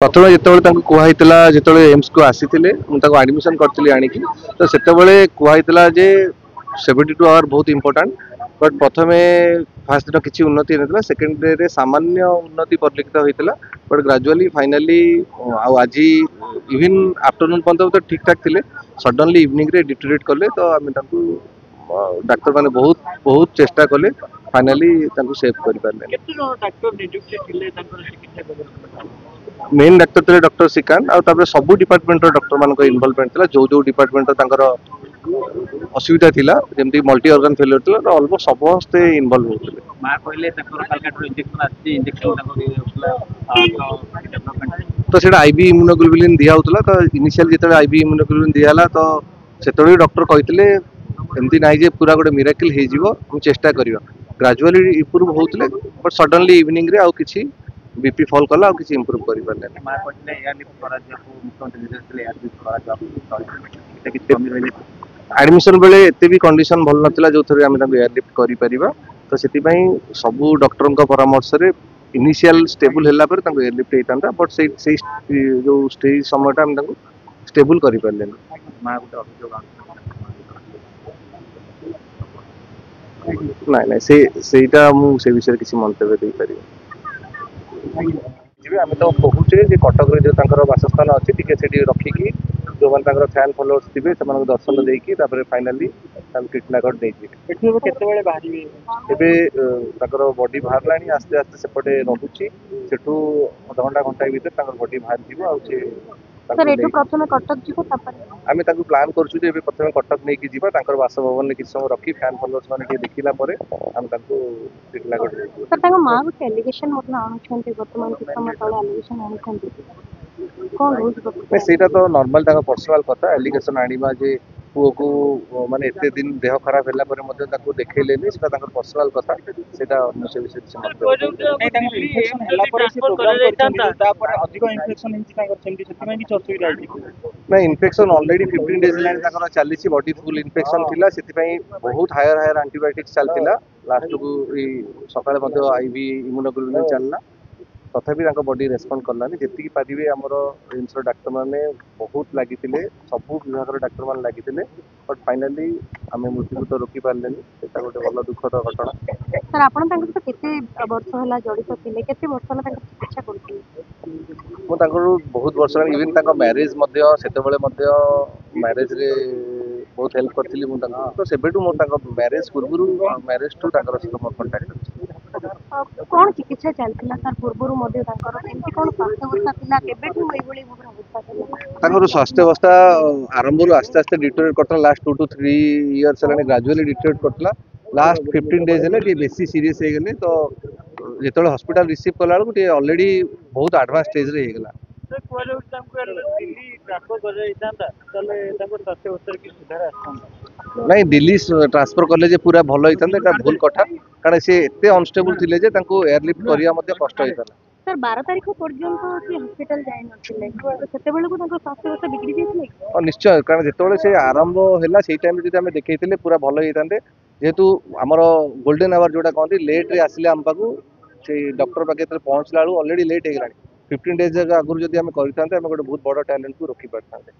प्रथम जिते जो एम्स को आसी आडमिशन करी आणिकी तो से कहला जे 72 आवर बहुत इंपोर्टाट बट प्रथम फास्ट दिन किसी उन्नति नहीं सेकेंड डे रे सामान्य उन्नति परिलक्षित होता बट ग्राजुअली फाइनाली आज इवन आफ्टरनून पर्यटन तो ठीक ठाक थे सडनली इवनिंग रे डिटोरेट कले तो आम डाक्तर मैंने बहुत बहुत चेष्टा कले फाइनाली सेव कर मेन डाक्तर थे डॉक्टर श्रीकांत आउ सब डिपार्टमेंट डॉक्टर मान इनवॉल्वमेंट था जो डिपार्टमेंट असुविधा थिला जमती मल्टी ऑर्गन फेलियर थिला तो ऑलमोस्ट समस्ते इन्वॉल्व होते मां कहले इंजेक्शन आछि तो सेटा आईबी इम्यूनोग्लोबुलिन दिया होतला तो इनिशियल जेते आईबी इम्यूनोग्लोबुलिन दियाला तो सेतोडी डॉक्टर कहितले एमती नाही जे पूरा गोटे मिराकल हे जीवो हम चेष्टा करियो ग्रेजुअली इंप्रूव होतले बट सडनली इवनिंग रे आउ किछि बीपी फॉल कला आउ किछि इंप्रूव करि परले मां कहले एयर लिफ्ट करा जाको मुख्यमंत्री निर्देश एयर लिफ्ट करा जाको एटा किछि कमी रहले एडमिशन बेले एते भी कंडीशन भल नथिला जो थरे आमे एयर लिफ्ट करि परिबा तो सेति पई सब डॉक्टर को परामर्श रे इनिशियल स्टेबल हैला पर तांको एयर लिफ्ट हेतांता बट से जो स्टेज समयटा हम तांको स्टेबल करि परले मां गुटे अभियोग नहीं नहीं से सेटा मु से विषय किसी मंतव्य दे पारि आम तो कहूचे जे कटक रे जो तांकर वासस्थान अछि टिके सेठी रखिकी जो मान तांकर फैन फॉलोअर्स थिबे तमन दर्शन देकी तापर फाइनली ताल किटनागढ़ देकी एठु केते बेले बाहरिबे एबे तांकर बॉडी बाहर लानी आस्ते आस्ते सेपटे रहुची सेठू आधा घंटा भीतर तांकर बॉडी बाहर जीवो आ से सर एठु प्रथमे कटक जीवो तापर आमे ताकू प्लान करछु जे प्रथमे कटक नै कि जीवा तांकर वासभवन ने किछ समय रखी फैन फॉलोअर्स माने के देखिला परे हम ताकू किटनागढ़ देबो सर तांको मां को एलिगेशन मोट आनुछन्ते वर्तमान किछ समय तळे एलिगेशन आनुछन्ते कोन रोज सेटा तो नॉर्मल तांको पर्सनल कथा एलिगेशन आनिबा जे पुओ को माने एते दिन देह खराब हैला परे मध्ये ताकू देखैलेनी सेटा तांकर पर्सनल कथा सेटा मुसे विषय नै तांको इन्फेक्शन हैला परे से प्रोग्राम करछन्ती तापर अधिक इन्फेक्शन हिंची तांकर सेमती सेति मै कि असुविधा आछि ना इन्फेक्शन ऑलरेडी 15 डेज लाइन तांकर चालीसी बॉडी फुल इन्फेक्शन थिला सेति पई बहुत हायर एंटीबायोटिक्स चलतिला लास्ट को ई सकाळे मध्ये आईवी इम्यूनोग्लोबुलिन चलला तथापि बॉडी रेस्पॉन्ड करलानी जेतिकी पारिबे हमर एम्स डाक्टर माने बहुत लागितिले सब विभाग डाक्टर मान लागितिले बट फाइनली आमे मृत्यु तो रोकी पारलेनी सेटा गोटे भलो दुखद घटना सर आपण तांको तो केते वर्ष होला जडित थिले केते वर्ष होला तांको चिकित्सा करथि मो तांको बहुत वर्ष इवन तांको मैरिज मध्ये सेते बेले मध्ये मैरिज रे बहुत हेल्प करथिली मो तांको तो सेबेटू मो तांको मैरिज पूर्वरु मैरिज टू तांकर सहित मोर कांटेक्ट अछि कौन चिकित्सा चलतिला सर पूर्वरु मध्ये तांकर केमति कोन स्वास्थ्य अवस्था थिला केबेटू एइबोली अवस्था थिला तांकर स्वास्थ्य अवस्था आरंभ रु आस्ते आस्ते डिटोरेट करतला लास्ट 2 to 3 इयर्स लाने ग्रेजुअली डिटोरेट करतला लास्ट 15 डेज हेले टी बेसी सीरियस हे गेले तो जेतले हॉस्पिटल रिसीव कला टी ऑलरेडी बहुत एडवांस स्टेज रे हे गेला सर कोले तांको दिल्ली ट्रांसफर कर जाइतांता तले तांको स्वास्थ्य अवस्था की सुधार आछन नहीं दिल्ली ट्रांसफर कले जे पूरा भलो हितांता एटा भूल कथा कारण से एते अनस्टेबल थिले जे तांको एयर लिफ्ट करिया मध्ये कष्ट हिताला सर 12 तारिख पर्यंत से हॉस्पिटल जाय नथिले सेते बेले को तांको स्वास्थ्य अवस्था बिगड़ी जेथिले और निश्चय कारण जेतले से आरंभ हैला सेही टाइम रे हमें देखैथिले पूरा भलो हितांते जेतु हमर गोल्डन आवर जोटा कहंती लेट रे आसिले हम पाकू से डॉक्टर पाके पहुंचला ऑलरेडी लेट हे गेलानी 15 डेज आगुर जदि हमें करितांते हमें गोटे बहुत बड़ टैलेंट को रोकी पारतांते